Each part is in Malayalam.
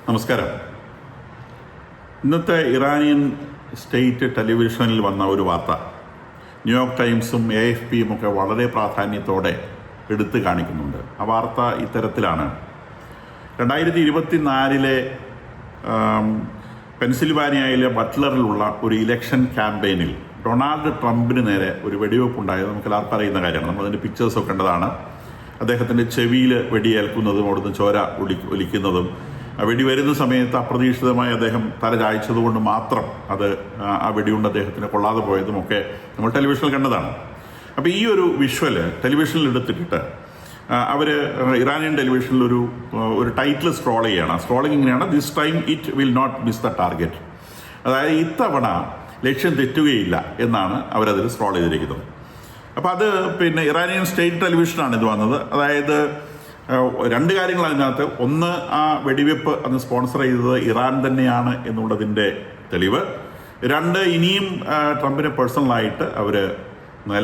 നമസ്കാരം. ഇന്നത്തെ ഇറാനിയൻ സ്റ്റേറ്റ് ടെലിവിഷനിൽ വന്ന ഒരു വാർത്ത ന്യൂയോർക്ക് ടൈംസും AFPയും ഒക്കെ വളരെ പ്രാധാന്യത്തോടെ എടുത്തു കാണിക്കുന്നുണ്ട്. ആ വാർത്ത ഇത്തരത്തിലാണ്: 2024 പെൻസിൽവാനിയയിലെ ബട്ട്ലറിലുള്ള ഒരു ഇലക്ഷൻ ക്യാമ്പയിനിൽ ഡൊണാൾഡ് ട്രംപിന് നേരെ ഒരു വെടിവെപ്പുണ്ടായത് നമുക്ക് എല്ലാവർക്കും അറിയുന്ന കാര്യമാണ്. നമ്മളതിൻ്റെ പിക്ചേഴ്സൊക്കെ കണ്ടതാണ്. അദ്ദേഹത്തിൻ്റെ ചെവിയിൽ വെടിയേൽക്കുന്നതും അവിടുന്ന് ചോര ഒലിക്കുന്നതും, വെടി വരുന്ന സമയത്ത് അപ്രതീക്ഷിതമായി അദ്ദേഹം തല ചായ്ച്ചതുകൊണ്ട് മാത്രം ആ വെടികൊണ്ട് അദ്ദേഹത്തിന് കൊള്ളാതെ പോയതുമൊക്കെ നമ്മൾ ടെലിവിഷനിൽ കണ്ടതാണ്. അപ്പോൾ ഈ ഒരു വിഷ്വല് ടെലിവിഷനിൽ എടുത്തിട്ട് അവർ ഇറാനിയൻ ടെലിവിഷനിൽ ഒരു ടൈറ്റിൽ സ്ക്രോൾ ചെയ്യുകയാണ്. സ്ക്രോളിംഗ് ഇങ്ങനെയാണ്: this time it will not miss the target. അതായത് ഇത്തവണ ലക്ഷ്യം തെറ്റുകയില്ല എന്നാണ് അവരതിൽ സ്ക്രോൾ ചെയ്തിരിക്കുന്നത്. അപ്പോൾ അത് ഇറാനിയൻ സ്റ്റേറ്റ് ടെലിവിഷനാണ് ഇത് വന്നത്. അതായത് രണ്ട് കാര്യങ്ങൾ അതിനകത്ത്: ഒന്ന്, ആ വെടിവെപ്പ് അന്ന് സ്പോൺസർ ചെയ്തത് ഇറാൻ തന്നെയാണ് എന്നുള്ളതിൻ്റെ തെളിവ്. രണ്ട്, ഇനിയും ട്രംപിനെ പേഴ്സണലായിട്ട് അവർ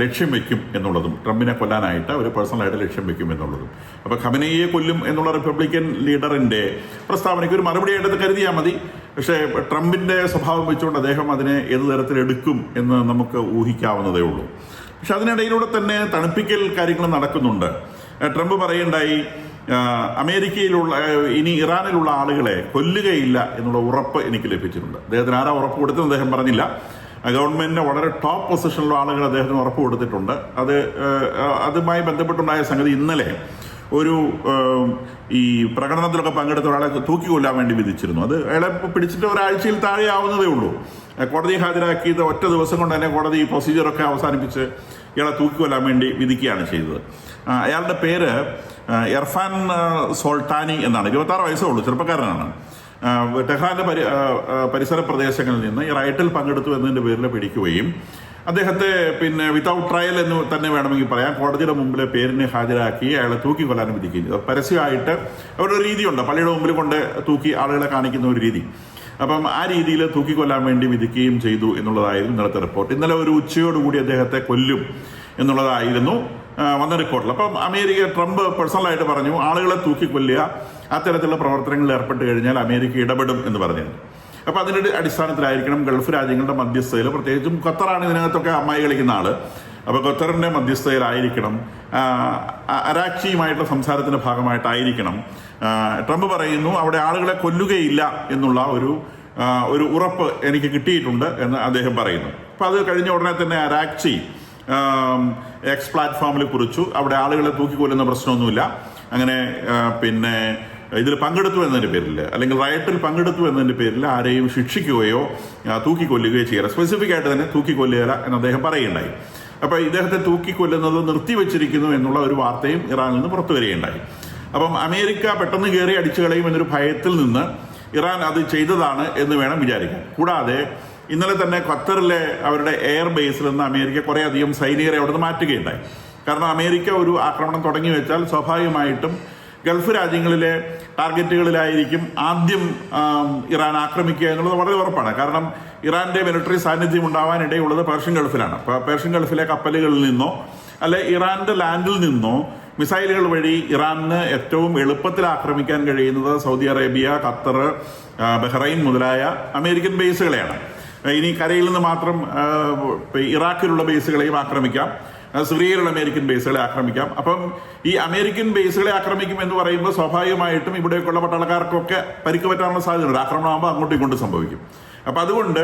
ലക്ഷ്യം വയ്ക്കും എന്നുള്ളതും, ട്രംപിനെ കൊല്ലാനായിട്ട് അവർ പേഴ്സണലായിട്ട് ലക്ഷ്യം വയ്ക്കും എന്നുള്ളതും. അപ്പോൾ ഖമനേയിയെ കൊല്ലും എന്നുള്ള റിപ്പബ്ലിക്കൻ ലീഡറിൻ്റെ പ്രസ്താവനയ്ക്ക് ഒരു മറുപടിയായിട്ട് കരുതിയാൽ മതി. പക്ഷേ ട്രംപിൻ്റെ സ്വഭാവം വെച്ചുകൊണ്ട് അദ്ദേഹം അതിനെ ഏത് തരത്തിലെടുക്കും എന്ന് നമുക്ക് ഊഹിക്കാവുന്നതേ ഉള്ളൂ. പക്ഷെ അതിനിടയിലൂടെ തന്നെ തണുപ്പിക്കൽ കാര്യങ്ങൾ നടക്കുന്നുണ്ട്. ട്രംപ് പറയുണ്ടായി, ഇനി ഇറാനിലുള്ള ആളുകളെ കൊല്ലുകയില്ല എന്നുള്ള ഉറപ്പ് എനിക്ക് ലഭിച്ചിട്ടുണ്ട്. അദ്ദേഹത്തിന് ആരാ ഉറപ്പ് കൊടുത്തെന്ന് അദ്ദേഹം പറഞ്ഞില്ല. ഗവൺമെന്റിന്റെ വളരെ ടോപ്പ് പൊസിഷനിലുള്ള ആളുകൾ അദ്ദേഹത്തിന് ഉറപ്പ് കൊടുത്തിട്ടുണ്ട്. അതുമായി ബന്ധപ്പെട്ടുണ്ടായ സംഗതി, ഇന്നലെ ഈ പ്രകടനത്തിലൊക്കെ പങ്കെടുത്ത ഒരാളെ തൂക്കിക്കൊല്ലാൻ വേണ്ടി വിധിച്ചിരുന്നു. അയാളെ പിടിച്ചിട്ട് ഒരാഴ്ചയിൽ താഴെ ആവുന്നതേ ഉള്ളൂ. കോടതി ഹാജരാക്കിയത് ഒറ്റ ദിവസം കൊണ്ട് തന്നെ കോടതി ഈ പ്രൊസീജിയറൊക്കെ അവസാനിപ്പിച്ച് ഇയാളെ തൂക്കിക്കൊല്ലാൻ വേണ്ടി വിധിക്കുകയാണ് ചെയ്തത്. അയാളുടെ പേര് ഇർഫാൻ സോൾട്ടാനി എന്നാണ്. 26 വയസ്സേ ഉള്ളൂ, ചെറുപ്പക്കാരനാണ്. ടെഹ്റാന്റെ പരിസര പ്രദേശങ്ങളിൽ നിന്ന് ഈ റൈറ്റിൽ പങ്കെടുത്തു എന്നതിൻ്റെ പേരിൽ പിടിക്കുകയും അദ്ദേഹത്തെ വിത്തൗട്ട് ട്രയൽ എന്ന് തന്നെ വേണമെങ്കിൽ പറയാം, കോടതിയുടെ മുമ്പിലെ പേരിനെ ഹാജരാക്കി അയാളെ തൂക്കിക്കൊല്ലാനും വിധിക്കുകയും ചെയ്തു. പരസ്യമായിട്ട് അവരുടെ ഒരു രീതിയുണ്ട്, പള്ളിയുടെ മുമ്പിൽ കൊണ്ട് തൂക്കി ആളുകളെ കാണിക്കുന്ന ഒരു രീതി. അപ്പം ആ രീതിയിൽ തൂക്കിക്കൊല്ലാൻ വേണ്ടി വിധിക്കുകയും ചെയ്തു എന്നുള്ളതായിരുന്നു ഇന്നലത്തെ റിപ്പോർട്ട്. ഇന്നലെ ഒരു ഉച്ചയോടുകൂടി അദ്ദേഹത്തെ കൊല്ലും എന്നുള്ളതായിരുന്നു വന്ന റിപ്പോർട്ടിൽ. അപ്പം ട്രംപ് പേഴ്സണലായിട്ട് പറഞ്ഞു, ആളുകളെ തൂക്കിക്കൊല്ലുക, അത്തരത്തിലുള്ള പ്രവർത്തനങ്ങളിൽ ഏർപ്പെട്ട് കഴിഞ്ഞാൽ അമേരിക്ക ഇടപെടും എന്ന് പറഞ്ഞിരുന്നു. അപ്പോൾ അതിൻ്റെ അടിസ്ഥാനത്തിലായിരിക്കണം ഗൾഫ് രാജ്യങ്ങളുടെ മധ്യസ്ഥതയിൽ, പ്രത്യേകിച്ചും ഖത്തറാണ് ഇതിനകത്തൊക്കെ അമ്മായി കളിക്കുന്ന ആള്, അപ്പോൾ ഖത്തറിൻ്റെ മധ്യസ്ഥതയിലായിരിക്കണം, അരാക്ഷിയുമായിട്ടുള്ള സംസാരത്തിൻ്റെ ഭാഗമായിട്ടായിരിക്കണം. ട്രംപ് പറയുന്നു, അവിടെ ആളുകളെ കൊല്ലുകയില്ല എന്നുള്ള ഒരു ഉറപ്പ് എനിക്ക് കിട്ടിയിട്ടുണ്ട് എന്ന് അദ്ദേഹം പറയുന്നു. അപ്പോൾ അത് കഴിഞ്ഞ ഉടനെ തന്നെ അരാക്ചി എക്സ് പ്ലാറ്റ്ഫോമിൽ കുറിച്ചു, അവിടെ ആളുകളെ തൂക്കിക്കൊല്ലുന്ന പ്രശ്നമൊന്നുമില്ല, അങ്ങനെ ഇതിൽ പങ്കെടുത്തു എന്നതിൻ്റെ പേരിൽ അല്ലെങ്കിൽ റയറ്റിൽ പങ്കെടുത്തു എന്നതിൻ്റെ പേരിൽ ആരെയും ശിക്ഷിക്കുകയോ തൂക്കിക്കൊല്ലുകയോ ചെയ്യുക, സ്പെസിഫിക് ആയിട്ട് തന്നെ തൂക്കിക്കൊല്ലുക എന്ന് അദ്ദേഹം പറയുകയുണ്ടായി. അപ്പോൾ ഇദ്ദേഹത്തെ തൂക്കിക്കൊല്ലുന്നത് നിർത്തിവെച്ചിരിക്കുന്നു എന്നുള്ള ഒരു വാർത്തയും ഇറാനിൽ നിന്ന് പുറത്തു വരികയുണ്ടായി. അപ്പം അമേരിക്ക പെട്ടെന്ന് കയറി അടിച്ചു കളയും എന്നൊരു ഭയത്തിൽ നിന്ന് ഇറാൻ അത് ചെയ്തതാണ് എന്ന് വേണം വിചാരിക്കാൻ. കൂടാതെ ഇന്നലെ തന്നെ ഖത്തറിലെ അവരുടെ എയർ ബേസിൽ നിന്ന് അമേരിക്ക കുറേ അധികം സൈനികരെ അവിടെ നിന്ന് മാറ്റുകയുണ്ടായി. കാരണം അമേരിക്ക ഒരു ആക്രമണം തുടങ്ങി വെച്ചാൽ സ്വാഭാവികമായിട്ടും ഗൾഫ് രാജ്യങ്ങളിലെ ടാർഗറ്റുകളിലായിരിക്കും ആദ്യം ഇറാൻ ആക്രമിക്കുക എന്നുള്ളത് വളരെ ഉറപ്പാണ്. കാരണം ഇറാന്റെ മിലിറ്ററി സാന്നിധ്യം ഉണ്ടാവാനിടയുള്ളത് പേർഷ്യൻ ഗൾഫിലാണ്. പേർഷ്യൻ ഗൾഫിലെ കപ്പലുകളിൽ നിന്നോ അല്ലെ ഇറാന്റെ ലാൻഡിൽ നിന്നോ മിസൈലുകൾ വഴി ഇറാനിന് ഏറ്റവും എളുപ്പത്തിൽ ആക്രമിക്കാൻ കഴിയുന്നത് സൗദി അറേബ്യ, ഖത്തർ, ബഹ്റൈൻ മുതലായ അമേരിക്കൻ ബേസുകളെയാണ്. ഇനി കരയിൽ നിന്ന് മാത്രം ഇറാഖിലുള്ള ബേസുകളെയും ആക്രമിക്കാം, സിറിയയിലുള്ള അമേരിക്കൻ ബേസുകളെ ആക്രമിക്കാം. അപ്പം ഈ അമേരിക്കൻ ബേസുകളെ ആക്രമിക്കും എന്ന് പറയുമ്പോൾ സ്വാഭാവികമായിട്ടും ഇവിടേക്കുള്ള പട്ടാളക്കാർക്കൊക്കെ പരിക്ക് പറ്റാനുള്ള സാധ്യതയുണ്ട്. ആക്രമണമാകുമ്പോൾ അങ്ങോട്ടും ഇങ്ങോട്ടും സംഭവിക്കും. അപ്പം അതുകൊണ്ട്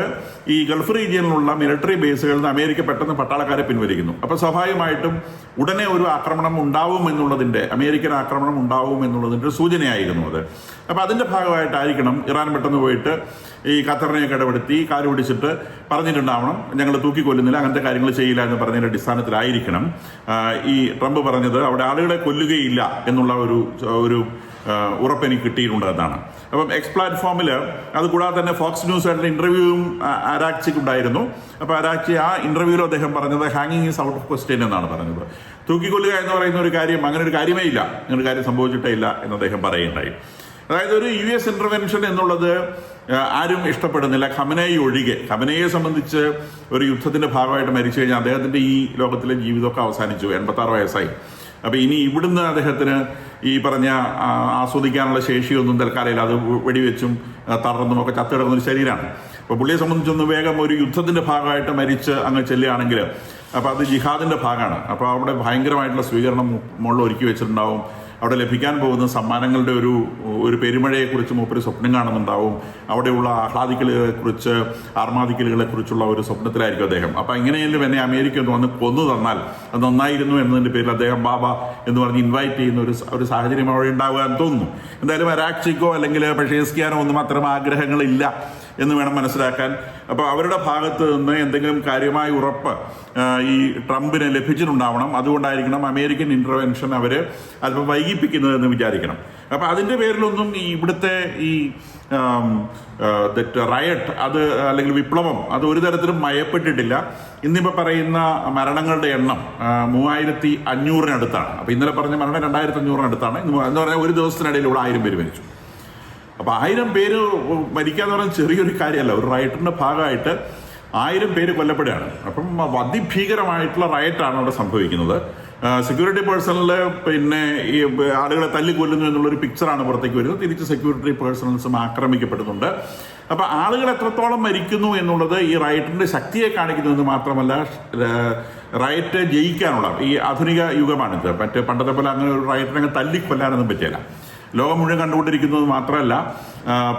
ഈ ഗൾഫ് റീജിയനിലുള്ള മിലിറ്ററി ബേസുകളിൽ നിന്ന് അമേരിക്ക പെട്ടെന്ന് പട്ടാളക്കാരെ പിൻവലിക്കുന്നു. അപ്പോൾ സ്വാഭാവികമായിട്ടും ഉടനെ ഒരു ആക്രമണം ഉണ്ടാവുമെന്നുള്ളതിൻ്റെ, അമേരിക്കൻ ആക്രമണം ഉണ്ടാവുമെന്നുള്ളതിൻ്റെ സൂചനയായിരുന്നു അത്. അപ്പോൾ അതിൻ്റെ ഭാഗമായിട്ടായിരിക്കണം ഇറാൻ പെട്ടെന്ന് പോയിട്ട് ഈ ഖത്തറിനെയൊക്കെ ഇടപെടുത്തി കാല് പിടിച്ചിട്ട് പറഞ്ഞിട്ടുണ്ടാവണം, ഞങ്ങൾ തൂക്കിക്കൊല്ലുന്നില്ല, അങ്ങനത്തെ കാര്യങ്ങൾ ചെയ്യില്ല എന്ന് പറഞ്ഞതിൻ്റെ അടിസ്ഥാനത്തിലായിരിക്കണം ഈ ട്രംപ് പറഞ്ഞത് അവിടെ ആളുകളെ കൊല്ലുകയില്ല എന്നുള്ള ഒരു ഉറപ്പ് എനിക്ക് കിട്ടിയിട്ടുണ്ട് എന്നാണ്. അപ്പം എക്സ് പ്ലാറ്റ്ഫോമിൽ അതുകൂടാതെ തന്നെ ഫോക്സ് ന്യൂസായിട്ടുള്ള ഇൻ്റർവ്യൂവും അരാക്ചിക്കുണ്ടായിരുന്നു. അപ്പോൾ അരാക്ചി ആ ഇൻ്റർവ്യൂവിൽ അദ്ദേഹം പറഞ്ഞത് ഹാങ്ങിങ് ഈസ് ഔട്ട് ഓഫ് ക്വസ്റ്റ്യൻ എന്നാണ് പറഞ്ഞത്. തൂക്കിക്കൊല്ലുക എന്ന് പറയുന്ന ഒരു കാര്യം, അങ്ങനെ ഒരു കാര്യമേ ഇല്ല, അങ്ങനെ ഒരു കാര്യം സംഭവിച്ചിട്ടേ ഇല്ല എന്ന് അദ്ദേഹം പറയുകയുണ്ടായി. അതായത് ഒരു US ഇന്റർവെൻഷൻ എന്നുള്ളത് ആരും ഇഷ്ടപ്പെടുന്നില്ല, ഖമനേയി ഒഴികെ. ഖമനേയെ സംബന്ധിച്ച് ഒരു യുദ്ധത്തിന്റെ ഭാഗമായിട്ട് മരിച്ചു കഴിഞ്ഞാൽ അദ്ദേഹത്തിന്റെ ഈ ലോകത്തിലെ ജീവിതമൊക്കെ അവസാനിച്ചു. 86 വയസ്സായി. അപ്പോൾ ഇനി ഇവിടുന്ന് അദ്ദേഹത്തിന് ഈ പറഞ്ഞ ആസ്വദിക്കാനുള്ള ശേഷിയൊന്നും തൽക്കാലം അത് വെടിവെച്ചും തളർന്നും ഒക്കെ ചത്തിടുന്നൊരു ശരീരമാണ്. അപ്പോൾ പുള്ളിയെ സംബന്ധിച്ചൊന്ന് വേഗം ഒരു യുദ്ധത്തിൻ്റെ ഭാഗമായിട്ട് മരിച്ച് അങ്ങ് ചെല്ലുകയാണെങ്കിൽ അപ്പോൾ അത് ജിഹാദിൻ്റെ ഭാഗമാണ്. അപ്പോൾ അവിടെ ഭയങ്കരമായിട്ടുള്ള സ്വീകരണം മുകളിൽ ഒരുക്കി വെച്ചിട്ടുണ്ടാവും. അവിടെ ലഭിക്കാൻ പോകുന്ന സമ്മാനങ്ങളുടെ ഒരു പെരുമഴയെക്കുറിച്ച് മൂപ്പര് സ്വപ്നം കാണുന്നുണ്ടാവും. അവിടെയുള്ള ആഹ്ലാദിക്കലുകളെക്കുറിച്ച് ആർമാദിക്കലുകളെക്കുറിച്ചുള്ള ഒരു സ്വപ്നത്തിലായിരിക്കും അദ്ദേഹം. അപ്പം എങ്ങനെയെങ്കിലും എന്നെ അമേരിക്ക ഒന്ന് വന്ന് കൊന്നു തന്നാൽ അത് നന്നായിരുന്നു എന്നതിൻ്റെ പേരിൽ അദ്ദേഹം ബാബ എന്ന് പറഞ്ഞ് ഇൻവൈറ്റ് ചെയ്യുന്ന ഒരു സാഹചര്യം അവിടെ ഉണ്ടാവുക എന്ന് തോന്നുന്നു. എന്തായാലും അരാക്ഷിക്കോ അല്ലെങ്കിൽ പെഷേസ്കിയാനോ ഒന്നും അത്തരം ആഗ്രഹങ്ങളില്ല എന്ന് വേണം മനസ്സിലാക്കാൻ. അപ്പോൾ അവരുടെ ഭാഗത്ത് നിന്ന് എന്തെങ്കിലും കാര്യമായ ഉറപ്പ് ഈ ട്രംപിന് ലഭിച്ചിട്ടുണ്ടാവണം. അതുകൊണ്ടായിരിക്കണം അമേരിക്കൻ ഇൻ്റർവെൻഷൻ അവർ അല്പം വൈകിപ്പിക്കുന്നതെന്ന് വിചാരിക്കണം. അപ്പോൾ അതിൻ്റെ പേരിലൊന്നും ഈ ഇവിടുത്തെ ഈ റയട്ട് അത് അല്ലെങ്കിൽ വിപ്ലവം അത് ഒരു തരത്തിലും മയപ്പെട്ടിട്ടില്ല. ഇന്നിപ്പോൾ പറയുന്ന മരണങ്ങളുടെ എണ്ണം 3500-അടുത്താണ്. അപ്പോൾ ഇന്നലെ പറഞ്ഞ മരണം 2500-അടുത്താണ്. എന്ന് പറഞ്ഞാൽ ഒരു ദിവസത്തിനിടയിൽ ഇവിടെ 1000 പേര് മരിച്ചു. അപ്പോൾ 1000 പേര് മരിക്കാന്ന് പറഞ്ഞാൽ ചെറിയൊരു കാര്യമല്ല. ഒരു റയറ്റിൻ്റെ ഭാഗമായിട്ട് 1000 പേര് കൊല്ലപ്പെടുകയാണ്. അപ്പം അതിഭീകരമായിട്ടുള്ള റയറ്റാണ് അവിടെ സംഭവിക്കുന്നത്. സെക്യൂരിറ്റി പേഴ്സണൽ പിന്നെ ഈ ആളുകളെ തല്ലിക്കൊല്ലുന്നു എന്നുള്ളൊരു പിക്ചറാണ് പുറത്തേക്ക് വരുന്നത്. തിരിച്ച് സെക്യൂരിറ്റി പേഴ്സണൽസും ആക്രമിക്കപ്പെടുന്നുണ്ട്. അപ്പോൾ ആളുകൾ എത്രത്തോളം മരിക്കുന്നു എന്നുള്ളത് ഈ റയറ്റിൻ്റെ ശക്തിയെ കാണിക്കുന്നതെന്ന് മാത്രമല്ല, റയറ്റ് ജയിക്കാനുള്ള ഈ ആധുനിക യുഗമാണിത്. മറ്റേ പണ്ടത്തെ പോലെ അങ്ങനെ ഒരു റയറ്റിനെ തല്ലിക്കൊല്ലാനൊന്നും പറ്റില്ല. ലോകം മുഴുവൻ കണ്ടുകൊണ്ടിരിക്കുന്നത് മാത്രമല്ല,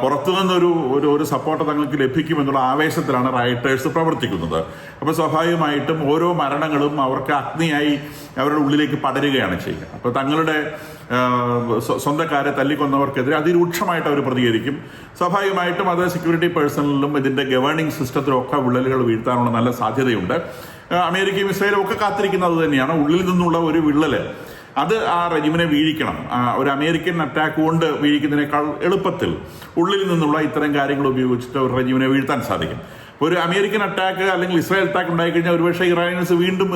പുറത്തു നിന്നൊരു സപ്പോർട്ട് തങ്ങൾക്ക് ലഭിക്കുമെന്നുള്ള ആവേശത്തിലാണ് റൈറ്റേഴ്സ് പ്രവർത്തിക്കുന്നത്. അപ്പോൾ സ്വാഭാവികമായിട്ടും ഓരോ മരണങ്ങളും അവർക്ക് അഗ്നിയായി അവരുടെ ഉള്ളിലേക്ക് പടരുകയാണ് ചെയ്യുക. അപ്പോൾ തങ്ങളുടെ സ്വന്തക്കാരെ തല്ലിക്കൊന്നവർക്കെതിരെ അതിരൂക്ഷമായിട്ട് അവർ പ്രതികരിക്കും. സ്വാഭാവികമായിട്ടും അത് സെക്യൂരിറ്റി പേഴ്സണലിലും ഇതിൻ്റെ ഗവേണിംഗ് സിസ്റ്റത്തിലും ഒക്കെ വിള്ളലുകൾ വീഴ്ത്താനുള്ള നല്ല സാധ്യതയുണ്ട്. അമേരിക്കയും ഇസ്രായേലും ഒക്കെ കാത്തിരിക്കുന്നത് തന്നെയാണ്. ഉള്ളിൽ നിന്നുള്ള ഒരു വിള്ളൽ അത് ആ റെജിമിനെ വീഴിക്കണം. ഒരു അമേരിക്കൻ അറ്റാക്ക് കൊണ്ട് വീഴിക്കുന്നതിനേക്കാൾ എളുപ്പത്തിൽ ഉള്ളിൽ നിന്നുള്ള ഇത്തരം കാര്യങ്ങൾ ഉപയോഗിച്ചിട്ട് ഒരു റെജിമിനെ വീഴ്ത്താൻ സാധിക്കും. ഒരു അമേരിക്കൻ അറ്റാക്ക് അല്ലെങ്കിൽ ഇസ്രായേൽ അറ്റാക്ക് ഉണ്ടായിക്കഴിഞ്ഞാൽ ഒരുപക്ഷെ ഇറാനിയൻസ് വീണ്ടും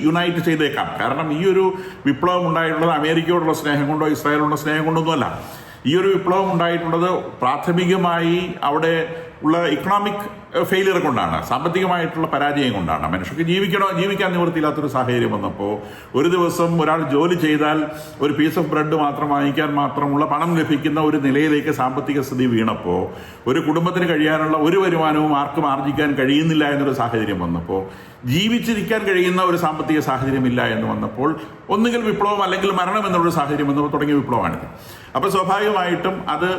യുണൈറ്റ് ചെയ്തേക്കാം. കാരണം ഈ ഒരു വിപ്ലവം ഉണ്ടായിട്ടുള്ളത് അമേരിക്കയോടുള്ള സ്നേഹം കൊണ്ടോ ഇസ്രായേലിനുള്ള സ്നേഹം കൊണ്ടൊന്നുമല്ല. ഈ ഒരു വിപ്ലവം ഉണ്ടായിട്ടുള്ളത് പ്രാഥമികമായി അവിടെ ഉള്ള ഇക്കണോമിക് ഫെയിലിയർ കൊണ്ടാണ്, സാമ്പത്തികമായിട്ടുള്ള പരാജയം കൊണ്ടാണ്. മനുഷ്യർക്ക് ജീവിക്കാൻ നിവൃത്തിയില്ലാത്തൊരു സാഹചര്യം വന്നപ്പോൾ ഒരു ദിവസം ഒരാൾ ജോലി ചെയ്താൽ ഒരു പീസ് ഓഫ് ബ്രെഡ് മാത്രം വാങ്ങിക്കാൻ മാത്രമുള്ള പണം ലഭിക്കുന്ന ഒരു നിലയിലേക്ക് സാമ്പത്തിക സ്ഥിതി വീണപ്പോൾ ഒരു കുടുംബത്തിന് കഴിയാനുള്ള ഒരു വരുമാനവും ആർക്കും ആർജിക്കാൻ കഴിയുന്നില്ല എന്നൊരു സാഹചര്യം വന്നപ്പോൾ, ജീവിച്ചിരിക്കാൻ കഴിയുന്ന ഒരു സാമ്പത്തിക സാഹചര്യമില്ല എന്ന് വന്നപ്പോൾ ഒന്നുകിൽ വിപ്ലവം അല്ലെങ്കിൽ മരണം എന്നുള്ളൊരു സാഹചര്യം വന്നപ്പോൾ തുടങ്ങിയ വിപ്ലവമാണിത്. അപ്പോൾ സ്വാഭാവികമായിട്ടും അത്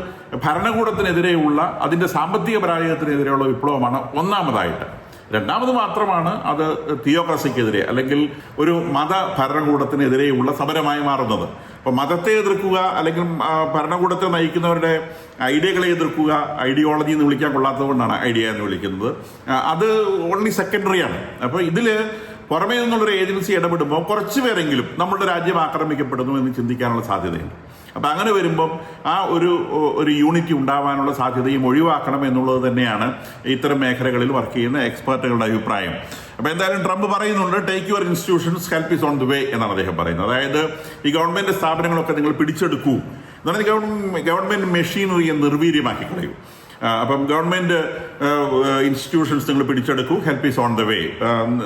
ഭരണകൂടത്തിനെതിരെയുള്ള അതിൻ്റെ സാമ്പത്തിക പരാജയത്തിനെതിരെയുള്ള വിപ്ലവമാണ് ഒന്നാമതായിട്ട്. രണ്ടാമത് മാത്രമാണ് അത് തിയോക്രസിക്കെതിരെ അല്ലെങ്കിൽ ഒരു മത ഭരണകൂടത്തിനെതിരെയുള്ള സമരമായി മാറുന്നത്. അപ്പോൾ മതത്തെ എതിർക്കുക അല്ലെങ്കിൽ ഭരണകൂടത്തെ നയിക്കുന്നവരുടെ ഐഡിയകളെ എതിർക്കുക, ഐഡിയോളജി എന്ന് വിളിക്കാൻ കൊള്ളാത്തത് കൊണ്ടാണ് ഐഡിയ എന്ന് വിളിക്കുന്നത്, അത് ഓൺലി സെക്കൻഡറിയാണ്. അപ്പോൾ ഇതിൽ പുറമേ നിന്നുള്ളൊരു ഏജൻസി ഇടപെടുമ്പോൾ കുറച്ച് പേരെങ്കിലും നമ്മുടെ രാജ്യം ആക്രമിക്കപ്പെടുന്നു എന്ന് ചിന്തിക്കാനുള്ള സാധ്യതയുണ്ട്. അപ്പം അങ്ങനെ വരുമ്പം ആ ഒരു യൂണിറ്റി ഉണ്ടാവാനുള്ള സാധ്യതയും ഒഴിവാക്കണം എന്നുള്ളത് തന്നെയാണ് ഇത്തരം മേഖലകളിൽ വർക്ക് ചെയ്യുന്ന എക്സ്പേർട്ടുകളുടെ അഭിപ്രായം. അപ്പോൾ എന്തായാലും ട്രംപ് പറയുന്നുണ്ട്, take your institutions help is on the way എന്നാണ് അദ്ദേഹം പറയുന്നത്. അതായത് ഈ ഗവൺമെൻറ് സ്ഥാപനങ്ങളൊക്കെ നിങ്ങൾ പിടിച്ചെടുക്കൂ എന്നാണ്, ഗവൺമെൻറ് മെഷീനറിയെ നിർവീര്യമാക്കി കളയൂ. അപ്പം ഗവൺമെൻറ് ഇൻസ്റ്റിറ്റ്യൂഷൻസ് നിങ്ങൾ പിടിച്ചെടുക്കൂ, help is on the way,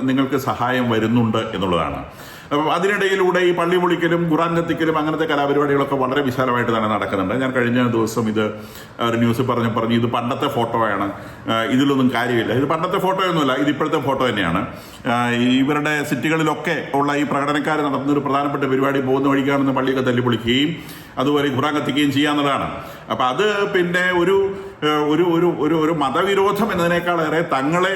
നിങ്ങൾക്ക് സഹായം വരുന്നുണ്ട് എന്നുള്ളതാണ്. അപ്പം അതിനിടയിലൂടെ ഈ പള്ളി പൊളിക്കലും ഖുറാൻ കത്തിക്കലും അങ്ങനത്തെ കലാപരിപാടികളൊക്കെ വളരെ വിശാലമായിട്ട് തന്നെ നടക്കുന്നുണ്ട്. ഞാൻ കഴിഞ്ഞ ദിവസം ഇത് ഒരു ന്യൂസ് പറഞ്ഞു ഇത് പണ്ടത്തെ ഫോട്ടോയാണ്, ഇതിലൊന്നും കാര്യമില്ല, ഇത് പണ്ടത്തെ ഫോട്ടോയൊന്നുമല്ല, ഇത് ഇപ്പോഴത്തെ ഫോട്ടോ തന്നെയാണ്. ഇവരുടെ സിറ്റികളിലൊക്കെ ഉള്ള ഈ പ്രകടനക്കാർ നടത്തുന്നൊരു പ്രധാനപ്പെട്ട പരിപാടി പോകുന്ന വഴിക്കാണെന്ന് പള്ളിയൊക്കെ തല്ലിപ്പൊളിക്കുകയും അതുപോലെ ഖുറാൻ കത്തിക്കുകയും ചെയ്യാവുന്നതാണ്. അപ്പം അത് പിന്നെ ഒരു മതവിരോധം എന്നതിനേക്കാളേറെ തങ്ങളെ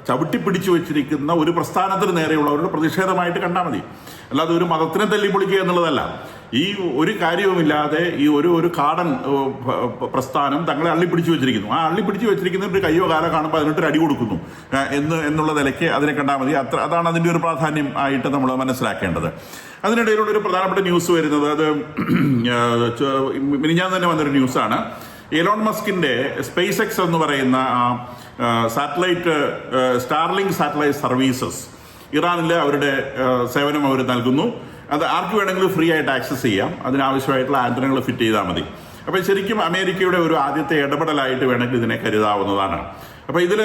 ചവിട്ടിപ്പിടിച്ചു വെച്ചിരിക്കുന്ന ഒരു പ്രസ്ഥാനത്തിന് നേരെയുള്ളവരുടെ പ്രതിഷേധമായിട്ട് കണ്ടാൽ മതി. അല്ലാതെ ഒരു മതത്തിനെ തല്ലിപ്പൊളിക്കുക എന്നുള്ളതല്ല. ഈ ഒരു കാര്യവുമില്ലാതെ ഈ ഒരു കാടൻ പ്രസ്ഥാനം തങ്ങളെ അള്ളിപ്പിടിച്ചു വെച്ചിരിക്കുന്നു. ആ അള്ളിപ്പിടിച്ചു വെച്ചിരിക്കുന്ന ഒരു കയ്യോ കാലോ കാണുമ്പോൾ അതിനൊരു അടി കൊടുക്കുന്നു എന്നുള്ള നിലയ്ക്ക് അതിനെ കണ്ടാൽ മതി. അതാണ് അതിൻ്റെ ഒരു പ്രാധാന്യം ആയിട്ട് നമ്മൾ മനസ്സിലാക്കേണ്ടത്. അതിനിടയിലുള്ള ഒരു പ്രധാനപ്പെട്ട ന്യൂസ് വരുന്നത്, അത് മിനിഞ്ഞാന്ന് തന്നെ വന്നൊരു ന്യൂസാണ്. എലോൺ മസ്കിൻ്റെ സ്പേസ് എക്സ് എന്ന് പറയുന്ന സാറ്റലൈറ്റ് സ്റ്റാർലിങ്ക് സാറ്റലൈറ്റ് സർവീസസ് ഇറാനിൽ അവരുടെ സേവനം അവർ നൽകുന്നു. അത് ആർക്ക് വേണമെങ്കിലും ഫ്രീ ആയിട്ട് ആക്സസ് ചെയ്യാം. അതിനാവശ്യമായിട്ടുള്ള ആന്റനകൾ ഫിറ്റ് ചെയ്താൽ മതി. അപ്പോൾ ശരിക്കും അമേരിക്കയുടെ ഒരു ആദ്യത്തെ ഇടപെടലായിട്ട് വേണമെങ്കിൽ ഇതിനെ കരുതാവുന്നതാണ്. അപ്പോൾ ഇതിൽ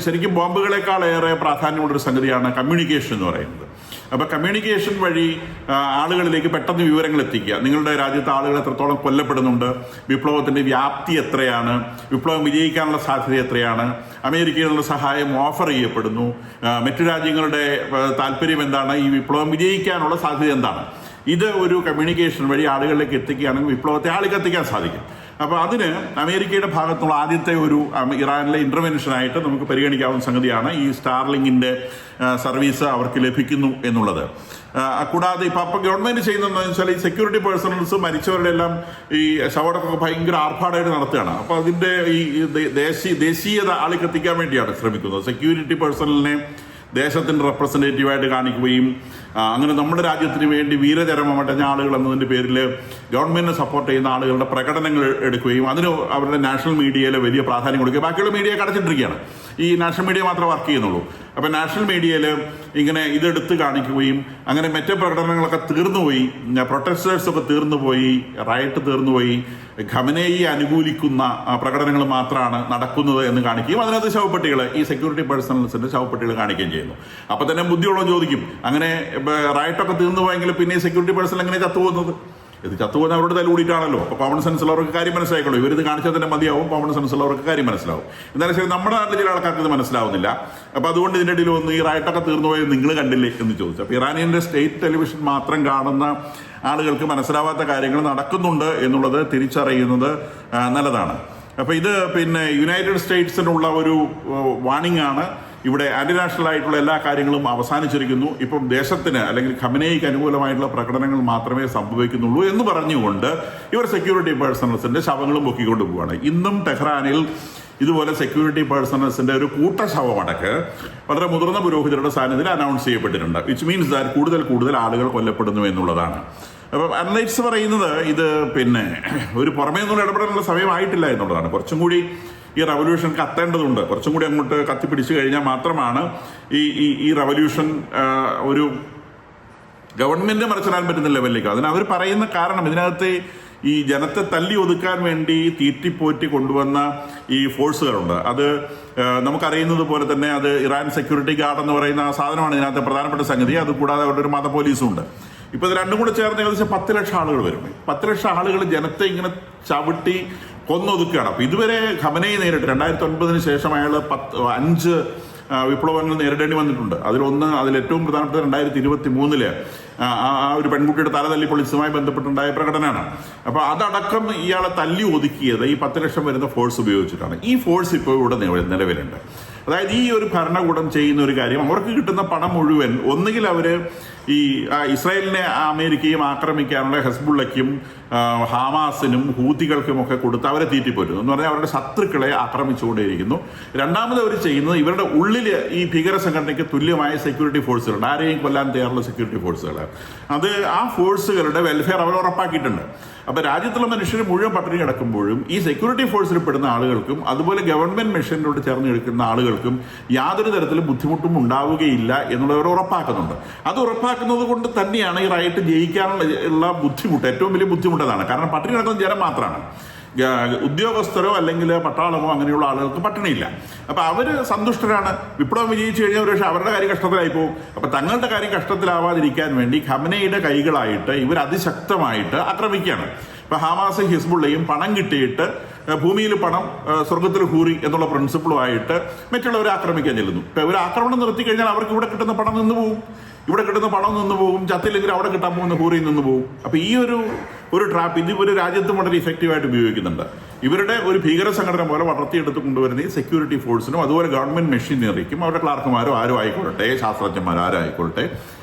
ശരിക്കും ബോംബുകളെക്കാളേറെ പ്രാധാന്യമുള്ളൊരു സംഗതിയാണ് കമ്മ്യൂണിക്കേഷൻ എന്ന് പറയുന്നത്. അപ്പോൾ കമ്മ്യൂണിക്കേഷൻ വഴി ആളുകളിലേക്ക് പെട്ടെന്ന് വിവരങ്ങൾ എത്തിക്കുക. നിങ്ങളുടെ രാജ്യത്തെ ആളുകൾ എത്രത്തോളം കൊല്ലപ്പെടുന്നുണ്ട്, വിപ്ലവത്തിൻ്റെ വ്യാപ്തി എത്രയാണ്, വിപ്ലവം വിജയിക്കാനുള്ള സാധ്യത എത്രയാണ്, അമേരിക്കയിലുള്ള സഹായം ഓഫർ ചെയ്യപ്പെടുന്നു, മറ്റു രാജ്യങ്ങളുടെ താല്പര്യം എന്താണ്, ഈ വിപ്ലവം വിജയിക്കാനുള്ള സാധ്യത എന്താണ്, ഇത് ഒരു കമ്മ്യൂണിക്കേഷൻ വഴി ആളുകളിലേക്ക് എത്തിക്കുകയാണെങ്കിൽ വിപ്ലവത്തെ ആളിക്കത്തിക്കാൻ സാധിക്കും. അപ്പോൾ അതിന് അമേരിക്കയുടെ ഭാഗത്തുള്ള ആദ്യത്തെ ഒരു ഇറാനിലെ ഇൻ്റർവെൻഷനായിട്ട് നമുക്ക് പരിഗണിക്കാവുന്ന സംഗതിയാണ് ഈ സ്റ്റാർലിങ്കിൻ്റെ സർവീസ് അവർക്ക് ലഭിക്കുന്നു എന്നുള്ളത്. കൂടാതെ ഇപ്പം ഗവൺമെൻറ് ചെയ്യുന്നതെന്ന് വെച്ചാൽ ഈ സെക്യൂരിറ്റി പേഴ്സണൽസ് മരിച്ചവരുടെ എല്ലാം ഈ ശവടക്കമൊക്കെ ഭയങ്കര ആർഭാടമായിട്ട് നടത്തുകയാണ്. അപ്പോൾ അതിൻ്റെ ഈ ദേശീയത ആളിക്കത്തിക്കാൻ വേണ്ടിയാണ് ശ്രമിക്കുന്നത്. സെക്യൂരിറ്റി പേഴ്സണലിനെ ദേശത്തിൻ്റെ റെപ്രസെൻറ്റേറ്റീവായിട്ട് കാണിക്കുകയും അങ്ങനെ നമ്മുടെ രാജ്യത്തിന് വേണ്ടി വീരചരമമടഞ്ഞ ആളുകൾ എന്നതിൻ്റെ പേരിൽ ഗവൺമെൻറ്റിനെ സപ്പോർട്ട് ചെയ്യുന്ന ആളുകളുടെ പ്രകടനങ്ങൾ എടുക്കുകയും അതിന് അവരുടെ നാഷണൽ മീഡിയയിൽ വലിയ പ്രാധാന്യം കൊടുക്കുക. ബാക്കിയുള്ള മീഡിയ അടച്ചിട്ടിരിക്കുകയാണ്, ഈ നാഷണൽ മീഡിയ മാത്രമേ വർക്ക് ചെയ്യുന്നുള്ളൂ. അപ്പോൾ നാഷണൽ മീഡിയയിൽ ഇങ്ങനെ ഇതെടുത്ത് കാണിക്കുകയും അങ്ങനെ മറ്റേ പ്രകടനങ്ങളൊക്കെ തീർന്നുപോയി, പ്രൊട്ടസ്റ്റേഴ്സൊക്കെ തീർന്നുപോയി, റയറ്റ് തീർന്നുപോയി, ഖമനേയെ അനുകൂലിക്കുന്ന പ്രകടനങ്ങൾ മാത്രമാണ് നടക്കുന്നത് എന്ന് കാണിക്കുകയും അതിനകത്ത് ശവപ്പെട്ടികൾ, ഈ സെക്യൂരിറ്റി പേഴ്സണൽസിൻ്റെ ശവപ്പെട്ടികൾ കാണിക്കുകയും ചെയ്യുന്നു. അപ്പോൾ തന്നെ ബുദ്ധിയുള്ളവർ ചോദിക്കും, അങ്ങനെ റയറ്റൊക്കെ തീർന്നു പോയെങ്കിൽ പിന്നെ ഈ സെക്യൂരിറ്റി പേഴ്സണൽ എങ്ങനെ ചത്തുപോകുന്നത്? ഇത് ചത്തുപോകുന്ന അവരോട് തലൂടിയിട്ടാണല്ലോ. അപ്പോൾ കോമൺ സെൻസ് ഉള്ളവർക്ക് കാര്യം മനസ്സിലായിക്കോളൂ. ഇവരിത് കാണിച്ചാൽ തന്നെ മതിയാവും, കോമൺ സെൻസ് ഉള്ളവർക്ക് കാര്യം മനസ്സിലാവും. എന്തായാലും ശരി, നമ്മുടെ നാട്ടിൽ ചില ആൾക്കാർക്ക് ഇത് മനസ്സിലാവുന്നില്ല. അപ്പോൾ അതുകൊണ്ട് ഇതിൻ്റെ ഇടയിൽ വന്ന് ഈ റയറ്റൊക്കെ തീർന്നു പോയത് നിങ്ങൾ കണ്ടില്ലേ എന്ന് ചോദിച്ചു. അപ്പോൾ ഇറാനിയൻ്റെ സ്റ്റേറ്റ് ടെലിവിഷൻ മാത്രം കാണുന്ന ആളുകൾക്ക് മനസ്സിലാവാത്ത കാര്യങ്ങൾ നടക്കുന്നുണ്ട് എന്നുള്ളത് തിരിച്ചറിയുന്നത് നല്ലതാണ്. അപ്പോൾ ഇത് പിന്നെ യുണൈറ്റഡ് സ്റ്റേറ്റ്സിനുള്ള ഒരു വാണിംഗ് ആണ്. ഇവിടെ ആന്റിനാഷണൽ ആയിട്ടുള്ള എല്ലാ കാര്യങ്ങളും അവസാനിച്ചിരിക്കുന്നു. ഇപ്പം ദേശത്തിന് അല്ലെങ്കിൽ ഖമനേയ്ക്ക് അനുകൂലമായിട്ടുള്ള പ്രകടനങ്ങൾ മാത്രമേ സംഭവിക്കുന്നുള്ളൂ എന്ന് പറഞ്ഞുകൊണ്ട് ഇവർ സെക്യൂരിറ്റി പേഴ്സണൽസിന്റെ ശവങ്ങളും പൊക്കിക്കൊണ്ട് പോവുകയാണ്. ഇന്നും ടെഹ്റാനിൽ ഇതുപോലെ സെക്യൂരിറ്റി പേഴ്സണൽസിന്റെ ഒരു കൂട്ടശവമടക്ക് വളരെ മുതിർന്ന പുരോഹിതരുടെ സാന്നിധ്യത്തിൽ അനൗൺസ് ചെയ്യപ്പെട്ടിട്ടുണ്ട്. വിച്ച് മീൻസ് ദാറ്റ് കൂടുതൽ ആളുകൾ കൊല്ലപ്പെടുന്നു എന്നുള്ളതാണ്. അപ്പം അനലൈറ്റ്സ് പറയുന്നത് ഇത് പിന്നെ ഒരു പുറമേ നിന്നുള്ള ഇടപെടാനുള്ള സമയമായിട്ടില്ല എന്നുള്ളതാണ്. കുറച്ചും കൂടി ഈ റവല്യൂഷൻ കത്തേണ്ടതുണ്ട്. കുറച്ചും കൂടി അങ്ങോട്ട് കത്തിപ്പിടിച്ചു കഴിഞ്ഞാൽ മാത്രമാണ് ഈ റവല്യൂഷൻ ഒരു ഗവൺമെന്റ് മറിച്ചിടാൻ പറ്റുന്ന ലെവലിലേക്ക്. അതിന് അവർ പറയുന്ന കാരണം ഇതിനകത്ത് ഈ ജനത്തെ തല്ലി ഒതുക്കാൻ വേണ്ടി തീറ്റിപ്പോറ്റി കൊണ്ടുവന്ന ഈ ഫോഴ്സുകളുണ്ട്. അത് നമുക്കറിയുന്നത് പോലെ തന്നെ അത് ഇറാൻ സെക്യൂരിറ്റി ഗാർഡ് എന്ന് പറയുന്ന സാധനമാണ് ഇതിനകത്ത് പ്രധാനപ്പെട്ട സംഗതി. അതുകൂടാതെ അവിടെ ഒരു മത പോലീസും ഉണ്ട്. ഇപ്പോൾ ഇത് രണ്ടും കൂടെ ചേർന്ന് ഏകദേശം 10 ലക്ഷം ആളുകൾ വരും. 10 ലക്ഷം ആളുകൾ ജനത്തെ ഇങ്ങനെ ചവിട്ടി കൊന്നൊതുക്കുകയാണ്. അപ്പോൾ ഇതുവരെ ഖമനേയി നേരിട്ട് 2009 ശേഷം അയാൾ 5 വിപ്ലവങ്ങൾ നേരിടേണ്ടി വന്നിട്ടുണ്ട്. അതിലേറ്റവും പ്രധാനപ്പെട്ട 2023 ആ ഒരു പെൺകുട്ടിയുടെ തല തല്ലി പൊളിച്ചതുമായി ബന്ധപ്പെട്ടുണ്ടായ പ്രകടനമാണ്. അപ്പോൾ അതടക്കം ഇയാളെ തല്ലി ഒതുക്കിയത് ഈ 10 ലക്ഷം വരുന്ന ഫോഴ്സ് ഉപയോഗിച്ചിട്ടാണ്. ഈ ഫോഴ്സ് ഇപ്പോൾ ഇവിടെ നിലവിലുണ്ട്. അതായത് ഈ ഒരു ഭരണകൂടം ചെയ്യുന്ന ഒരു കാര്യം, അവർക്ക് കിട്ടുന്ന പണം മുഴുവൻ ഒന്നുകിൽ അവർ ഈ ഇസ്രായേലിനെ അമേരിക്കയും ആക്രമിക്കാനുള്ള ഹെസ്ബുള്ളയ്ക്കും ഹമാസിനും ഹൂതികൾക്കും ഒക്കെ കൊടുത്ത് അവരെ തീറ്റിപ്പോരുന്നു എന്ന് പറഞ്ഞാൽ അവരുടെ ശത്രുക്കളെ ആക്രമിച്ചുകൊണ്ടേയിരിക്കുന്നു. രണ്ടാമത് അവർ ചെയ്യുന്നത് ഇവരുടെ ഉള്ളിൽ ഈ ഭീകര സംഘടനയ്ക്ക് തുല്യമായ സെക്യൂരിറ്റി ഫോഴ്സുകളുണ്ട്, ആരെയും കൊല്ലാൻ തയ്യാറുള്ള സെക്യൂരിറ്റി ഫോഴ്സുകൾ. അത് ആ ഫോഴ്സുകളുടെ വെൽഫെയർ അവർ ഉറപ്പാക്കിയിട്ടുണ്ട്. അപ്പോൾ രാജ്യത്തുള്ള മനുഷ്യർ മുഴുവൻ പട്ടിണി കിടക്കുമ്പോഴും ഈ സെക്യൂരിറ്റി ഫോഴ്സിൽ പെടുന്ന ആളുകൾക്കും അതുപോലെ ഗവൺമെന്റ് മെഷീനോട് ചേർന്ന് എടുക്കുന്ന ആളുകൾക്കും യാതൊരു തരത്തിലും ബുദ്ധിമുട്ടും ഉണ്ടാവുകയില്ല എന്നുള്ളവർ ഉറപ്പാക്കുന്നുണ്ട്. അത് ഉറപ്പാക്കുന്നത് കൊണ്ട് തന്നെയാണ് ഈ റൈറ്റ് ജയിക്കാനുള്ള ബുദ്ധിമുട്ട്, ഏറ്റവും വലിയ ബുദ്ധിമുട്ടതാണ്. കാരണം പട്ടിണി കിടക്കുന്ന ജനം മാത്രമാണ്. ഉദ്യോഗസ്ഥരോ അല്ലെങ്കിൽ പട്ടാളമോ അങ്ങനെയുള്ള ആളുകൾക്ക് പട്ടിണിയില്ല. അപ്പം അവർ സന്തുഷ്ടരാണ്. വിപ്ലവം വിജയിച്ചു കഴിഞ്ഞാൽ ഒരു പക്ഷേ അവരുടെ കാര്യം കഷ്ടത്തിലായി പോകും. അപ്പം തങ്ങളുടെ കാര്യം കഷ്ടത്തിലാവാതിരിക്കാൻ വേണ്ടി ഖമനയുടെ കൈകളായിട്ട് ഇവർ അതിശക്തമായിട്ട് ആക്രമിക്കുകയാണ്. ഇപ്പം ഹമാസ് ഹിസ്ബുള്ളയും പണം കിട്ടിയിട്ട് ഭൂമിയിൽ പണം സ്വർഗത്തിൽ ഹൂറി എന്നുള്ള പ്രിൻസിപ്പിളുമായിട്ട് മറ്റുള്ളവരെ ആക്രമിക്കാൻ ചെല്ലുന്നു. ഇപ്പം ഇവർ ആക്രമണം നിർത്തി കഴിഞ്ഞാൽ അവർക്ക് ഇവിടെ കിട്ടുന്ന പണം നിന്ന് പോകും, ഇവിടെ കിട്ടുന്ന പണം നിന്ന് പോകും, ചത്തില്ലെങ്കിൽ അവിടെ കിട്ടാൻ പോകുന്ന ഹൂറിയിൽ നിന്ന് പോകും. അപ്പോൾ ഈ ഒരു ട്രാപ്പ് ഇത് ഒരു രാജ്യത്തും വളരെ ഇഫക്റ്റീവായിട്ട് ഉപയോഗിക്കുന്നുണ്ട്. ഇവരുടെ ഒരു ഭീകര സംഘടന പോലെ വളർത്തിയെടുത്ത് കൊണ്ടുവരുന്ന ഈ സെക്യൂരിറ്റി ഫോഴ്സിനും അതുപോലെ ഗവൺമെന്റ് മെഷീനറിക്കും അവരുടെ ക്ലാർക്കുമാരോ ആരും ആയിക്കൊള്ളട്ടെ, ശാസ്ത്രജ്ഞന്മാരോ ആരും ആയിക്കൊള്ളട്ടെ,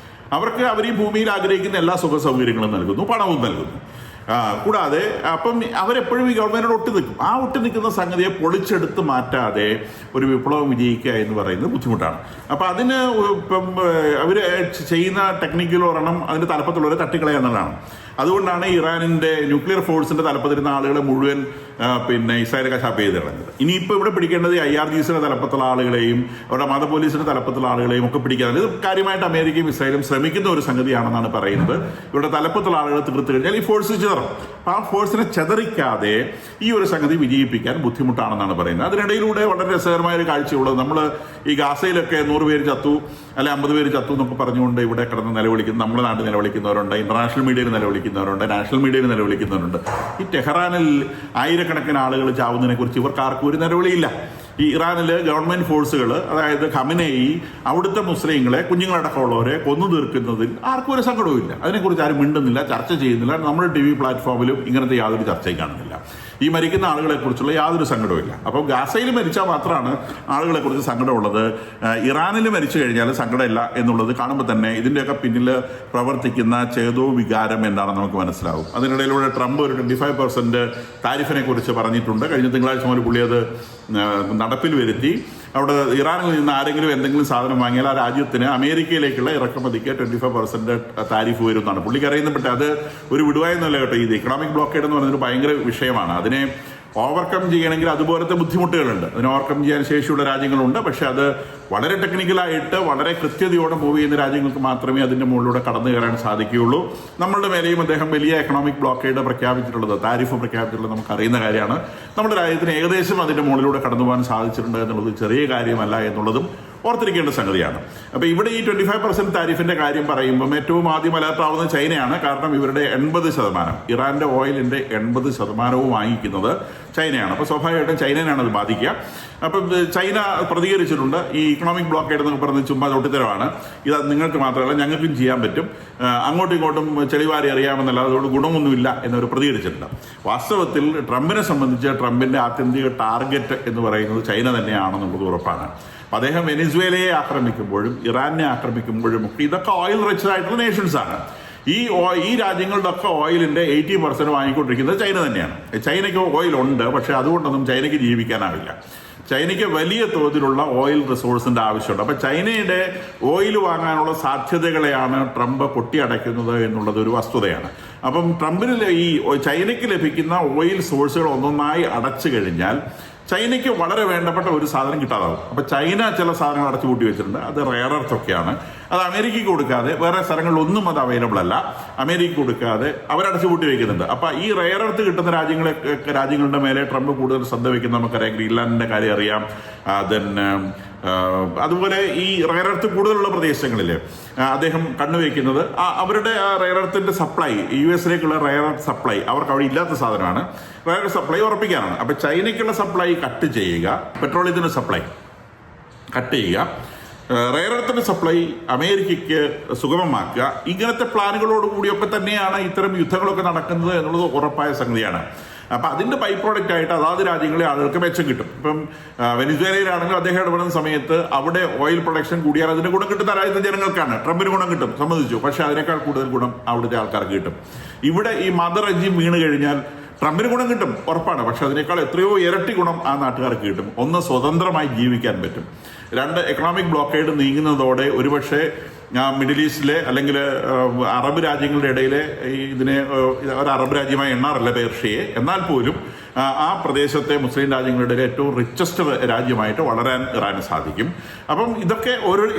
അവർ ഈ ഭൂമിയിൽ ആഗ്രഹിക്കുന്ന എല്ലാ സുഖ സൗകര്യങ്ങളും നൽകുന്നു, പണവും നൽകുന്നു. കൂടാതെ അപ്പം അവരെപ്പോഴും ഈ ഗവൺമെന്റിനോട് ഒട്ടി നിൽക്കും. ആ ഒട്ടി നിൽക്കുന്ന സംഗതിയെ പൊളിച്ചെടുത്ത് മാറ്റാതെ ഒരു വിപ്ലവം വിജയിക്കുക എന്ന് പറയുന്നത് ബുദ്ധിമുട്ടാണ്. അപ്പം അതിന് ഇപ്പം അവർ ചെയ്യുന്ന ടെക്നിക്കൽ ഒരെണ്ണം അതിൻ്റെ തലപ്പത്തുള്ളവരെ തട്ടിക്കളയുക എന്നുള്ളതാണ്. അതുകൊണ്ടാണ് ഇറാനിൻ്റെ ന്യൂക്ലിയർ ഫോഴ്സിൻ്റെ തലപ്പത്തിരുന്ന ആളുകളെ മുഴുവൻ ഇസ്രായേൽ കശാപ്പ് ചെയ്ത് കളഞ്ഞത്. ഇനിയിപ്പോൾ ഇവിടെ പിടിക്കേണ്ടത് IRGCയുടെ തലപ്പത്തുള്ള ആളുകളെയും അവരുടെ മത പോലീസിൻ്റെ തലപ്പത്തുള്ള ആളുകളെയും ഒക്കെ പിടിക്കാതെ ഇത് കാര്യമായിട്ട് അമേരിക്കയും ഇസ്രായേലും ശ്രമിക്കുന്ന ഒരു സംഗതിയാണെന്നാണ് പറയുന്നത്. ഇവിടെ തലപ്പത്തുള്ള ആളുകൾ തീർത്ത് കഴിഞ്ഞാൽ ഈ ഫോഴ്സ് ചിതറും. അപ്പം ആ ഫോഴ്സിനെ ചെതറിക്കാതെ ഈ ഒരു സംഗതി വിജയിപ്പിക്കാൻ ബുദ്ധിമുട്ടാണെന്നാണ് പറയുന്നത്. അതിനിടയിലൂടെ വളരെ രസകരമായ ഒരു കാഴ്ചയുള്ളത്, നമ്മൾ ഈ ഗാസയിലൊക്കെ 100 പേര് ചത്തു അല്ലെ 50 പേര് ചത്തു എന്നൊക്കെ പറഞ്ഞുകൊണ്ട് ഇവിടെ കിടന്ന് നിലവിളിക്കുന്നു. നമ്മുടെ നാട്ടിൽ നിലവിളിക്കുന്നവരുണ്ട്, ഇന്റർനാഷണൽ മീഡിയയിൽ നിലവിളിക്കുന്നവരുണ്ട്, നാഷണൽ മീഡിയയിൽ നിലവിളിക്കുന്നവരുണ്ട്. ഈ ടെഹ്റാനിൽ ആയിരക്കണക്കിന് ആളുകൾ ചാവുന്നതിനെ കുറിച്ച് ഇവർക്ക് ആർക്കും ഒരു നിലവിളിയില്ല. ഈ ഇറാനിലെ ഗവൺമെന്റ് ഫോഴ്സുകൾ, അതായത് ഖമനേയി അവിടുത്തെ മുസ്ലിങ്ങളെ, കുഞ്ഞുങ്ങളടക്കമുള്ളവരെ കൊന്നു തീർക്കുന്നതിൽ ആർക്കും ഒരു സങ്കടവും ഇല്ല. അതിനെക്കുറിച്ച് ആരും മിണ്ടുന്നില്ല, ചർച്ച ചെയ്യുന്നില്ല. നമ്മുടെ TV പ്ലാറ്റ്ഫോമിലും ഇങ്ങനത്തെ യാതൊരു ചർച്ചയും കാണുന്നില്ല. ഈ മരിക്കുന്ന ആളുകളെ കുറിച്ചുള്ള യാതൊരു സങ്കടവും ഇല്ല. അപ്പം ഗാസയിൽ മരിച്ചാൽ മാത്രമാണ് ആളുകളെ കുറിച്ച് സങ്കടമുള്ളത്. ഇറാനിൽ മരിച്ചു കഴിഞ്ഞാൽ സങ്കടമില്ല എന്നുള്ളത് കാണുമ്പോൾ തന്നെ ഇതിൻ്റെയൊക്കെ പിന്നിൽ പ്രവർത്തിക്കുന്ന ചേതോ വികാരം എന്താണെന്ന് നമുക്ക് മനസ്സിലാവും. അതിനിടയിലൂടെ ട്രംപ് ഒരു 25% താരിഫിനെ കുറിച്ച് പറഞ്ഞിട്ടുണ്ട്. കഴിഞ്ഞ തിങ്കളാഴ്ച മുതൽ പുള്ളി അത് നടപ്പിൽ വരുത്തി. അവിടെ ഇറാനിൽ നിന്ന് ആരെങ്കിലും എന്തെങ്കിലും സാധനം വാങ്ങിയാൽ ആ രാജ്യത്തിന് അമേരിക്കയിലേക്കുള്ള ഇറക്കുമതിക്ക് 25% താരിഫ് വരും എന്നാണ് പുള്ളിക്ക് അറിയുന്നത്. അത് ഒരു വിടുവായൊന്നുമല്ല കേട്ടോ. ഇത് ഇക്കണോമിക് ബ്ലോക്കേഡ് എന്ന് പറയുന്നൊരു ഭയങ്കര വിഷയമാണ്. അതിനെ ഓവർകം ചെയ്യണമെങ്കിൽ അതുപോലത്തെ ബുദ്ധിമുട്ടുകളുണ്ട്. അതിനെ ഓവർകം ചെയ്യാൻ ശേഷിയുള്ള രാജ്യങ്ങളുണ്ട്. പക്ഷെ അത് വളരെ ടെക്നിക്കലായിട്ട് വളരെ കൃത്യതയോടെ മൂവ് ചെയ്യുന്ന രാജ്യങ്ങൾക്ക് മാത്രമേ അതിൻ്റെ മുകളിലൂടെ കടന്നു കയറാൻ സാധിക്കുകയുള്ളൂ. നമ്മളുടെ മേലെയും അദ്ദേഹം വലിയ എക്കണോമിക് ബ്ലോക്കേഡ് പ്രഖ്യാപിച്ചിട്ടുള്ളത്, താരിഫ് പ്രഖ്യാപിച്ചിട്ടുള്ളത് നമുക്കറിയുന്ന കാര്യമാണ്. നമ്മുടെ രാജ്യത്തിന് ഏകദേശം അതിൻ്റെ മുകളിലൂടെ കടന്നു പോകാൻ സാധിച്ചിട്ടുണ്ട് എന്നുള്ളത് ചെറിയ കാര്യമല്ല എന്നുള്ളതും ഓർത്തിരിക്കേണ്ട സംഗതിയാണ്. അപ്പോൾ ഇവിടെ ഈ 25% താരിഫിന്റെ കാര്യം പറയുമ്പം ഏറ്റവും ആദ്യം അലർട്ടാവുന്ന ചൈനയാണ്. കാരണം ഇവരുടെ 80%, ഇറാന്റെ ഓയിലിന്റെ 80% വാങ്ങിക്കുന്നത് ചൈനയാണ്. അപ്പോൾ സ്വാഭാവികമായിട്ടും ചൈനയാണ് അത് ബാധിക്കുക. അപ്പം ചൈന പ്രതികരിച്ചിട്ടുണ്ട്. ഈ ഇക്കണോമിക് ബ്ലോക്കേഡ് എന്നൊക്കെ പറഞ്ഞ് ചുമ്മാ തൊട്ടിത്തരമാണ്, ഇത് നിങ്ങൾക്ക് മാത്രമല്ല ഞങ്ങൾക്കും ചെയ്യാൻ പറ്റും, അങ്ങോട്ടും ഇങ്ങോട്ടും ചെളിവാരി അറിയാമെന്നല്ല, അതുകൊണ്ട് ഗുണമൊന്നുമില്ല എന്നവർ പ്രതികരിച്ചിട്ടുണ്ട്. വാസ്തവത്തിൽ ട്രംപിനെ സംബന്ധിച്ച് ട്രംപിന്റെ ആത്യന്തിക ടാർഗറ്റ് എന്ന് പറയുന്നത് ചൈന തന്നെയാണെന്നുള്ളത് ഉറപ്പാണ്. അദ്ദേഹം വെനിസ്വേലയെ ആക്രമിക്കുമ്പോഴും ഇറാനെ ആക്രമിക്കുമ്പോഴും ഒക്കെ ഇതൊക്കെ ഓയിൽ റിച്ച് ആയിട്ടുള്ള നേഷൻസ് ആണ്. ഈ രാജ്യങ്ങളുടെ ഒക്കെ ഓയിലിന്റെ 80% വാങ്ങിക്കൊണ്ടിരിക്കുന്നത് ചൈന തന്നെയാണ്. ചൈനയ്ക്ക് ഓയിൽ ഉണ്ട്, പക്ഷെ അതുകൊണ്ടൊന്നും ചൈനയ്ക്ക് ജീവിക്കാനാവില്ല. ചൈനയ്ക്ക് വലിയ തോതിലുള്ള ഓയിൽ റിസോഴ്സിന്റെ ആവശ്യമുണ്ട്. അപ്പൊ ചൈനയുടെ ഓയിൽ വാങ്ങാനുള്ള സാധ്യതകളെയാണ് ട്രംപ് പൊട്ടിയടയ്ക്കുന്നത് എന്നുള്ളത് ഒരു വസ്തുതയാണ്. അപ്പം ട്രംപിന് ഈ ചൈനയ്ക്ക് ലഭിക്കുന്ന ഓയിൽ സോഴ്സുകൾ ഒന്നൊന്നായി അടച്ചു കഴിഞ്ഞാൽ ചൈനയ്ക്ക് വളരെ വേണ്ടപ്പെട്ട ഒരു സാധനം കിട്ടാതാവും. അപ്പൊ ചൈന ചില സാധനങ്ങൾ അടച്ചു കൂട്ടി വെച്ചിട്ടുണ്ട്. അത് റെയർ എർത്ത് ഒക്കെയാണ്. അത് അമേരിക്കയ്ക്ക് കൊടുക്കാതെ വേറെ സ്ഥലങ്ങളിലൊന്നും അത് അവൈലബിൾ അല്ല. അമേരിക്കയ്ക്ക് കൊടുക്കാതെ അവരടച്ചു കൂട്ടി വയ്ക്കുന്നുണ്ട്. അപ്പൊ ഈ റെയർ എർത്ത് കിട്ടുന്ന രാജ്യങ്ങളുടെ മേലെ ട്രംപ് കൂടുതൽ ശ്രദ്ധ വയ്ക്കുന്നത് നമുക്കറിയാം. ഗ്രീൻലാൻഡിന്റെ കാര്യം അറിയാം. അതുപോലെ ഈ റെയർ എർത്ത് കൂടുതലുള്ള പ്രദേശങ്ങളിൽ അദ്ദേഹം കണ്ണുവയ്ക്കുന്നത് അവരുടെ റെയർ എർത്തിന്റെ സപ്ലൈ, US-ലേക്കുള്ള റെയർ എർത്ത് സപ്ലൈ അവർക്ക് അവിടെ ഇല്ലാത്ത സാധനമാണ്. റെയർ എർത്ത് സപ്ലൈ ഉറപ്പിക്കാനാണ്. അപ്പൊ ചൈനയ്ക്കുള്ള സപ്ലൈ കട്ട് ചെയ്യുക, പെട്രോളിയത്തിന്റെ സപ്ലൈ കട്ട് ചെയ്യുക, റെയർ എർത്തിന്റെ സപ്ലൈ അമേരിക്കയ്ക്ക് സുഗമമാക്കുക. ഇങ്ങനത്തെ പ്ലാനുകളോടുകൂടിയൊക്കെ തന്നെയാണ് ഇത്തരം യുദ്ധങ്ങളൊക്കെ നടക്കുന്നത് എന്നുള്ളത് ഉറപ്പായ സംഗതിയാണ്. അപ്പൊ അതിന്റെ ബൈ പ്രോഡക്റ്റ് ആയിട്ട് അതാത് രാജ്യങ്ങളിലെ ആളുകൾക്ക് മെച്ചം കിട്ടും. ഇപ്പം വെനിസ്വേലയിലാണെങ്കിലും അദ്ദേഹം ഇടപെടുന്ന സമയത്ത് അവിടെ ഓയിൽ പ്രൊഡക്ഷൻ കൂടിയാൽ അതിന്റെ ഗുണം കിട്ടുന്ന രാജ്യത്തെ ജനങ്ങൾക്കാണ്. ട്രംപിന് ഗുണം കിട്ടും, സമ്മതിച്ചു. പക്ഷെ അതിനേക്കാൾ കൂടുതൽ ഗുണം അവിടുത്തെ ആൾക്കാർക്ക് കിട്ടും. ഇവിടെ ഈ മദർ റെജിം വീണ് കഴിഞ്ഞാൽ ട്രംപിന് ഗുണം കിട്ടും, ഉറപ്പാണ്. പക്ഷെ അതിനേക്കാൾ എത്രയോ ഇരട്ടി ഗുണം ആ നാട്ടുകാർക്ക് കിട്ടും. ഒന്ന്, സ്വതന്ത്രമായി ജീവിക്കാൻ പറ്റും. രണ്ട്, എക്കണോമിക് ബ്ലോക്കേഡ് നീങ്ങുന്നതോടെ ഒരുപക്ഷെ മിഡിൽ ഈസ്റ്റിലെ അല്ലെങ്കിൽ അറബ് രാജ്യങ്ങളുടെ ഇടയിലെ ഇതിനെ ഒരു അറബ് രാജ്യമായി എണ്ണാറില്ല പേർഷ്യയെ, എന്നാൽ പോലും ആ പ്രദേശത്തെ മുസ്ലിം രാജ്യങ്ങളുടെ ഇടയിൽ ഏറ്റവും റിച്ചസ്റ്റ് രാജ്യമായിട്ട് വളരാൻ ഇറാന് സാധിക്കും. അപ്പം ഇതൊക്കെ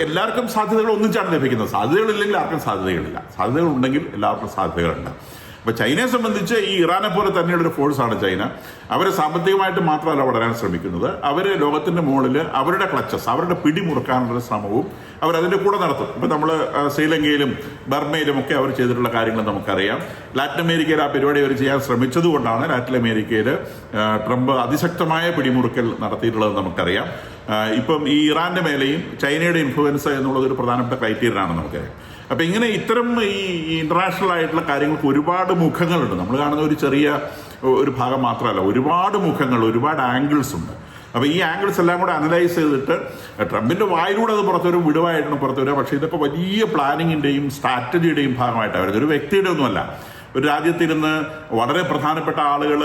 എല്ലാവർക്കും സാധ്യതകൾ ഒന്നിച്ചാണ് ലഭിക്കുന്നത്. സാധ്യതകളില്ലെങ്കിൽ ആർക്കും സാധ്യതകളില്ല, സാധ്യതകൾ ഉണ്ടെങ്കിൽ എല്ലാവർക്കും സാധ്യതകളുണ്ട്. അപ്പൊ ചൈനയെ സംബന്ധിച്ച് ഈ ഇറാനെ പോലെ തന്നെയുള്ള ഒരു ഫോഴ്സാണ് ചൈന. അവർ സാമ്പത്തികമായിട്ട് മാത്രമല്ല വളരാൻ ശ്രമിക്കുന്നത്, അവർ ലോകത്തിന്റെ മുകളിൽ അവരുടെ ക്ലച്ചസ്, അവരുടെ പിടി മുറുക്കാനുള്ള ശ്രമവും അവരതിന്റെ കൂടെ നടത്തും. ഇപ്പൊ നമ്മൾ ശ്രീലങ്കയിലും ബർമയിലും ഒക്കെ അവർ ചെയ്തിട്ടുള്ള കാര്യങ്ങൾ നമുക്കറിയാം. ലാറ്റിൻ അമേരിക്കയിൽ ആ പരിപാടി അവർ ചെയ്യാൻ ശ്രമിച്ചതുകൊണ്ടാണ് ലാറ്റിൻ അമേരിക്കയിൽ ട്രംപ് അതിശക്തമായ പിടിമുറുക്കൽ നടത്തിയിട്ടുള്ളത് നമുക്കറിയാം. ഇപ്പം ഈ ഇറാന്റെ മേലെയും ചൈനയുടെ ഇൻഫ്ലുവൻസ് എന്നുള്ളത് ഒരു പ്രധാനപ്പെട്ട ക്രൈറ്റീരിയ ആണ് നമുക്കറിയാം. അപ്പൊ ഇങ്ങനെ ഇത്തരം ഈ ഇന്റർനാഷണൽ ആയിട്ടുള്ള കാര്യങ്ങൾക്ക് ഒരുപാട് മുഖങ്ങളുണ്ട്. നമ്മൾ കാണുന്ന ഒരു ചെറിയ ഒരു ഭാഗം മാത്രമല്ല, ഒരുപാട് മുഖങ്ങൾ, ഒരുപാട് ആംഗിൾസ് ഉണ്ട്. അപ്പൊ ഈ ആംഗിൾസ് എല്ലാം കൂടെ അനലൈസ് ചെയ്തിട്ട് ട്രംപിന്റെ വായിലൂടെ അത് പുറത്തൊരു വിടുവായിട്ടാണ് പുറത്തു വരിക. പക്ഷെ ഇതൊക്കെ വലിയ പ്ലാനിങ്ങിന്റെയും സ്ട്രാറ്റജിയുടെയും ഭാഗമായിട്ടാണ് വരുന്നത്. ഒരു വ്യക്തിയുടെ ഒന്നുമല്ല. ഒരു രാജ്യത്തിരുന്ന് വളരെ പ്രധാനപ്പെട്ട ആളുകൾ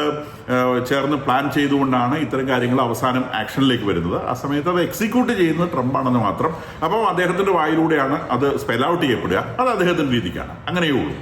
ചേർന്ന് പ്ലാൻ ചെയ്തുകൊണ്ടാണ് ഇത്തരം കാര്യങ്ങൾ അവസാനം ആക്ഷനിലേക്ക് വരുന്നത്. ആ സമയത്ത് അത് എക്സിക്യൂട്ട് ചെയ്യുന്നത് ട്രംപാണെന്ന് മാത്രം. അപ്പം അദ്ദേഹത്തിന്റെ വായിലൂടെയാണ് അത് സ്പെൽ ഔട്ട് ചെയ്യപ്പെടുക. അത് അദ്ദേഹത്തിന്റെ രീതിക്കാണ്. അങ്ങനെയേ ഉള്ളൂ.